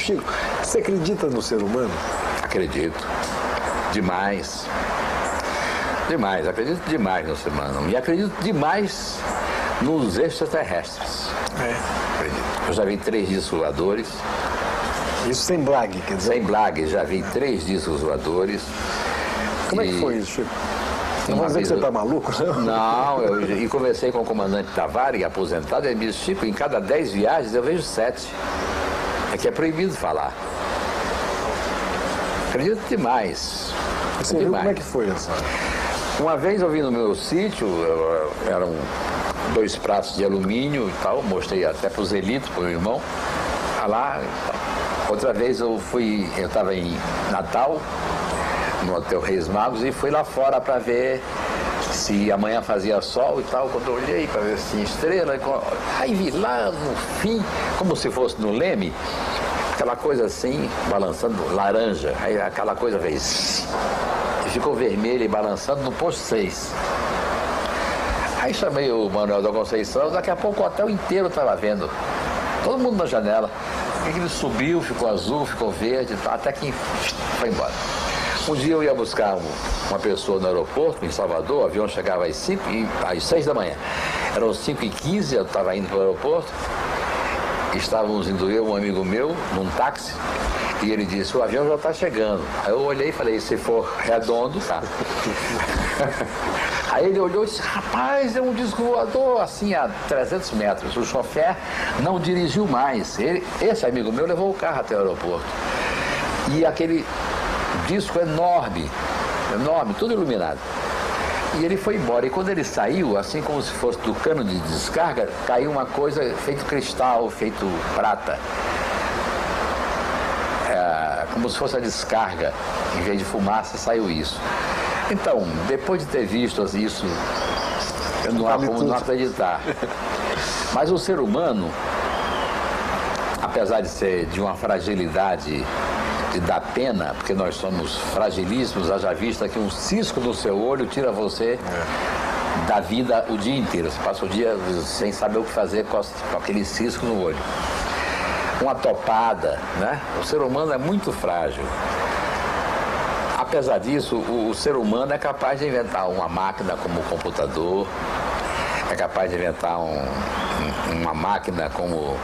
Chico, você acredita no ser humano? Acredito. Demais. Demais. Acredito demais no ser humano. E acredito demais nos extraterrestres. Acredito. Eu já vi 3 discos voadores. Isso sem blague, quer dizer? Sem blague, já vi 3 discos voadores. Como é que foi isso, Chico? Não vou dizer que você está maluco, não? Não, e conversei com o comandante Tavares, aposentado, ele me disse, Chico, em cada 10 viagens eu vejo 7. É que é proibido falar. Acredito demais. Você viu como é que foi essa? Uma vez eu vim no meu sítio, eram 2 pratos de alumínio e tal, mostrei até para o Zelito, para o meu irmão, lá e tal. Outra vez eu estava em Natal, no Hotel Reis Magos, e fui lá fora para ver se amanhã fazia sol e tal. Quando eu olhei para ver se tinha estrela, aí vi lá no fim, como se fosse no Leme, aquela coisa assim, balançando, laranja, aí aquela coisa veio e ficou vermelha e balançando no posto 6. Aí chamei o Manuel da Conceição, daqui a pouco o hotel inteiro estava vendo, todo mundo na janela. Ele subiu, ficou azul, ficou verde, até que foi embora. Um dia eu ia buscar uma pessoa no aeroporto, em Salvador, o avião chegava às 6 da manhã. Eram 5h15, eu estava indo para o aeroporto, estávamos indo eu, um amigo meu, num táxi, e ele disse, o avião já está chegando. Aí eu olhei e falei, se for redondo, tá. Aí ele olhou e disse, rapaz, é um disco voador, assim, a 300 metros. O chofer não dirigiu mais. Esse amigo meu levou o carro até o aeroporto. E aquele disco enorme, tudo iluminado. E ele foi embora. E quando ele saiu, assim como se fosse do cano de descarga, caiu uma coisa feito cristal, feito prata. Como se fosse a descarga. Em vez de fumaça, saiu isso. Então, depois de ter visto isso, eu não há como não acreditar. Mas o ser humano, apesar de ser de uma fragilidade, de dar pena, porque nós somos fragilíssimos, haja vista que um cisco no seu olho tira você da vida o dia inteiro. Você passa o dia sem saber o que fazer com aquele cisco no olho. Uma topada, né? O ser humano é muito frágil. Apesar disso, o ser humano é capaz de inventar uma máquina como o computador, é capaz de inventar uma máquina como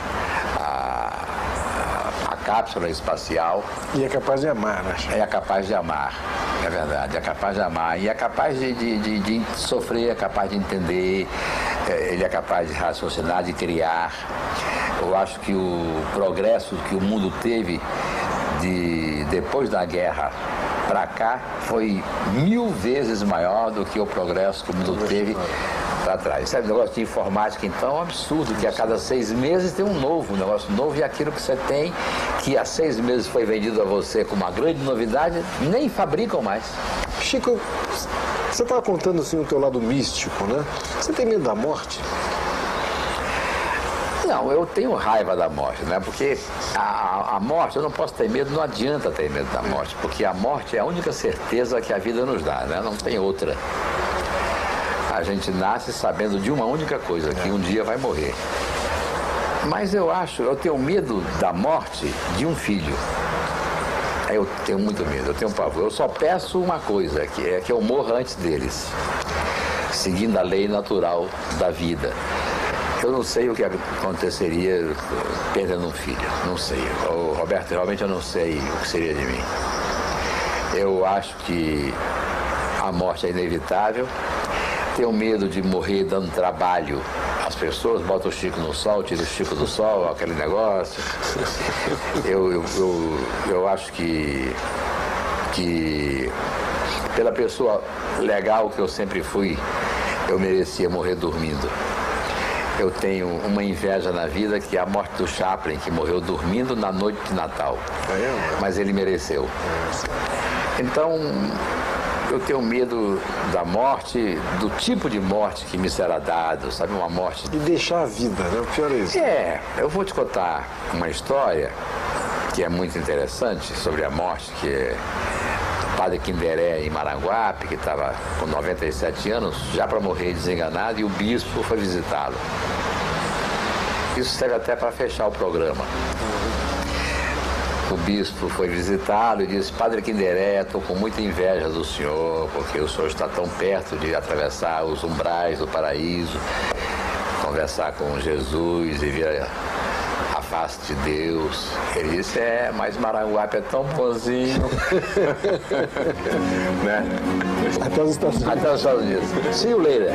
a cápsula espacial. E é capaz de amar, né? É capaz de amar, é verdade, é capaz de amar. E é capaz de sofrer, é capaz de entender, ele é capaz de raciocinar, de criar. Eu acho que o progresso que o mundo teve depois da guerra para cá foi 1000 vezes maior do que o progresso que o mundo teve para trás. Sabe, o negócio de informática, então, é um absurdo, que a cada 6 meses tem um negócio novo, e aquilo que você tem, que há 6 meses foi vendido a você como uma grande novidade, nem fabricam mais. Chico, você estava contando assim o teu lado místico, né? Você tem medo da morte? Não, eu tenho raiva da morte, né? Porque a morte, eu não posso ter medo, não adianta ter medo da morte, porque a morte é a única certeza que a vida nos dá, né? Não tem outra. A gente nasce sabendo de uma única coisa, que um dia vai morrer. Mas eu tenho medo da morte de um filho. Eu tenho muito medo, eu tenho pavor. Eu só peço uma coisa, que é que eu morra antes deles, seguindo a lei natural da vida. Eu não sei o que aconteceria perdendo um filho, não sei. Roberto, realmente eu não sei o que seria de mim. Eu acho que a morte é inevitável. Tenho medo de morrer dando trabalho às pessoas, bota o Chico no sol, tira o Chico do sol, aquele negócio. Eu acho que pela pessoa legal que eu sempre fui, eu merecia morrer dormindo. Eu tenho uma inveja na vida, que é a morte do Chaplin, que morreu dormindo na noite de Natal. Mas ele mereceu. Então, eu tenho medo da morte, do tipo de morte que me será dado, sabe? Uma morte... E deixar a vida, né? O pior é isso. Eu vou te contar uma história que é muito interessante sobre a morte, que é do padre Quinderé, em Maranguape, que estava com 97 anos, já para morrer desenganado, e o bispo foi visitá-lo. Isso serve até para fechar o programa. o bispo foi visitá-lo e disse: Padre Kinderé, estou com muita inveja do senhor, porque o senhor está tão perto de atravessar os umbrais do paraíso, conversar com Jesus e ver a face de Deus. Ele disse: mas Maranguape é tão bonzinho. Né? Até os Estados Unidos. Até os Estados Unidos. See you later.